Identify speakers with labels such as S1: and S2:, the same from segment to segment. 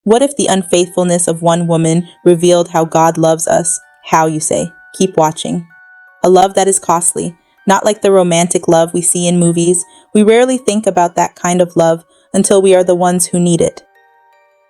S1: What if the unfaithfulness of one woman revealed how God loves us? How, you say? Keep watching. A love that is costly, not like the romantic love we see in movies. We rarely think about that kind of love until we are the ones who need it.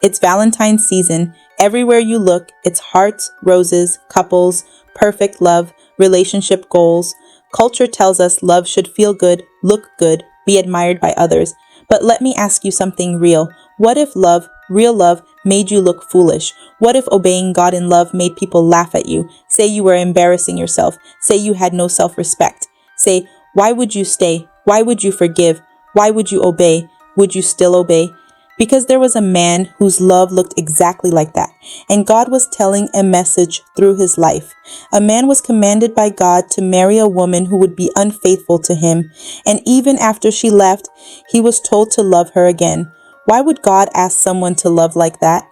S1: It's Valentine's season. Everywhere you look, it's hearts, roses, couples, perfect love, relationship goals. Culture tells us love should feel good, look good, be admired by others. But let me ask you something real. What if love, real love, made you look foolish? What if obeying God in love made people laugh at you, say you were embarrassing yourself, say you had no self-respect, say, why would you stay? Why would you forgive? Why would you obey? Would you still obey? Because there was a man whose love looked exactly like that, and God was telling a message through his life. A man was commanded by God to marry a woman who would be unfaithful to him, and even after she left, he was told to love her again. Why would God ask someone to love like that?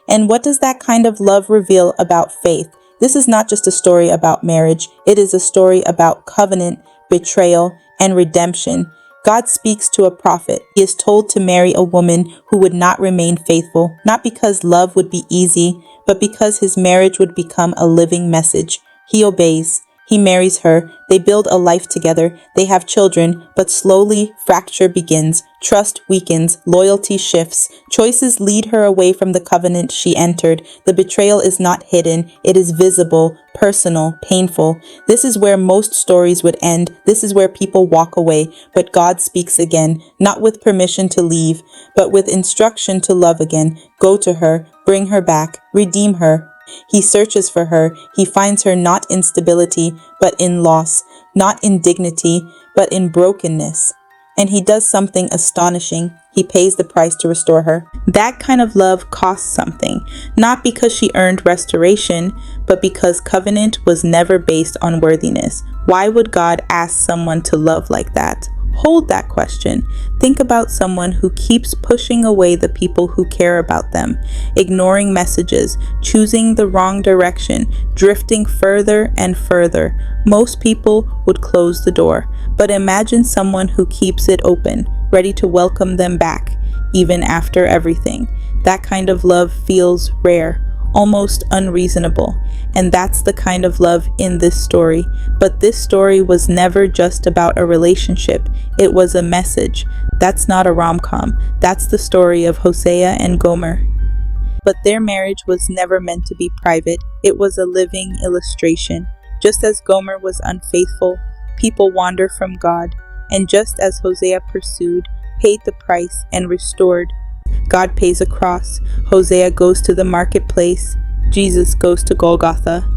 S1: And what does that kind of love reveal about faith? This is not just a story about marriage. It is a story about covenant, betrayal, and redemption. God speaks to a prophet. He is told to marry a woman who would not remain faithful, not because love would be easy, but because his marriage would become a living message. He obeys. He marries her. They build a life together. They have children, but slowly fracture begins. Trust weakens. Loyalty shifts. Choices lead her away from the covenant she entered. The betrayal is not hidden. It is visible, personal, painful. This is where most stories would end. This is where people walk away. But God speaks again, not with permission to leave, but with instruction to love again. Go to her. Bring her back. Redeem her. He searches for her. He finds her not in stability, but in loss, not in dignity, but in brokenness. And he does something astonishing. He pays the price to restore her. That kind of love costs something, not because she earned restoration, but because covenant was never based on worthiness. Why would God ask someone to love like that? Hold that question. Think about someone who keeps pushing away the people who care about them, ignoring messages, choosing the wrong direction, drifting further and further. Most people would close the door, but imagine someone who keeps it open, ready to welcome them back, even after everything. That kind of love feels rare, almost unreasonable. And that's the kind of love in this story. But this story was never just about a relationship. It was a message. That's not a rom-com. That's the story of Hosea and Gomer. But their marriage was never meant to be private. It was a living illustration. Just as Gomer was unfaithful, people wander from God. And just as Hosea pursued, paid the price, and restored, God pays a cross. Hosea goes to the marketplace. Jesus goes to Golgotha.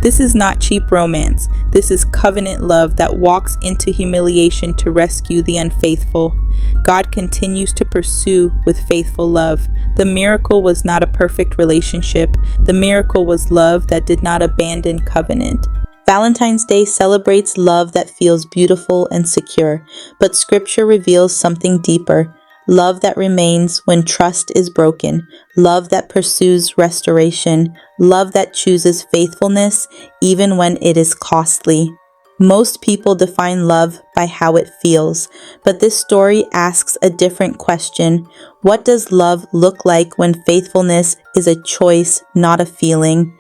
S1: This is not cheap romance. This is covenant love that walks into humiliation to rescue the unfaithful. God continues to pursue with faithful love. The miracle was not a perfect relationship. The miracle was love that did not abandon covenant. Valentine's Day celebrates love that feels beautiful and secure, but Scripture reveals something deeper. Love that remains when trust is broken, love that pursues restoration, love that chooses faithfulness even when it is costly. Most people define love by how it feels, but this story asks a different question. What does love look like when faithfulness is a choice, not a feeling?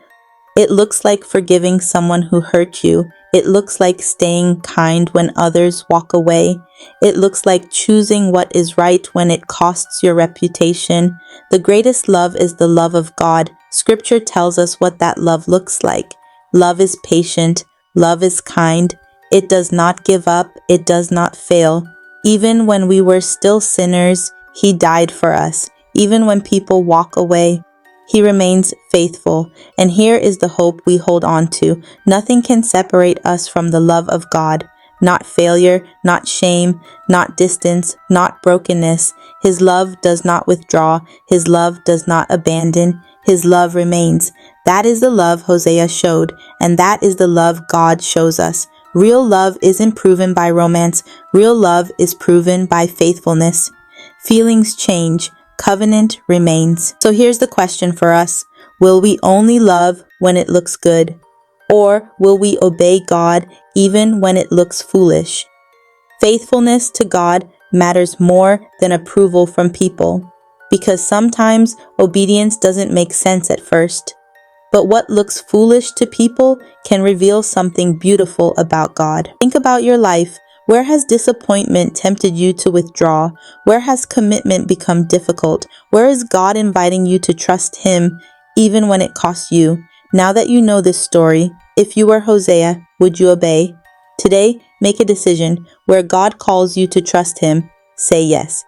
S1: It looks like forgiving someone who hurt you. It looks like staying kind when others walk away. It looks like choosing what is right when it costs your reputation. The greatest love is the love of God. Scripture tells us what that love looks like. Love is patient. Love is kind. It does not give up. It does not fail. Even when we were still sinners, He died for us. Even when people walk away, He remains faithful, and here is the hope we hold on to. Nothing can separate us from the love of God. Not failure, not shame, not distance, not brokenness. His love does not withdraw. His love does not abandon. His love remains. That is the love Hosea showed, and that is the love God shows us. Real love isn't proven by romance. Real love is proven by faithfulness. Feelings change. Covenant remains. So here's the question for us. Will we only love when it looks good? Or will we obey God even when it looks foolish? Faithfulness to God matters more than approval from people. because sometimes obedience doesn't make sense at first. But what looks foolish to people can reveal something beautiful about God. Think about your life. Where has disappointment tempted you to withdraw? Where has commitment become difficult? Where is God inviting you to trust Him even when it costs you? Now that you know this story, if you were Hosea, would you obey? Today, make a decision. Where God calls you to trust Him, say yes.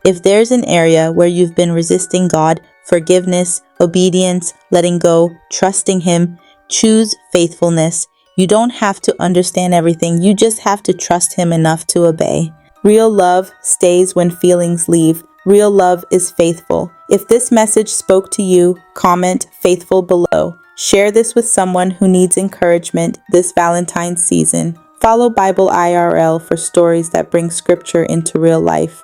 S1: If there's an area where you've been resisting God, forgiveness, obedience, letting go, trusting Him, choose faithfulness. You don't have to understand everything. You just have to trust Him enough to obey. Real love stays when feelings leave. Real love is faithful. If this message spoke to you, comment faithful below. Share this with someone who needs encouragement this Valentine's season. Follow Bible IRL for stories that bring scripture into real life.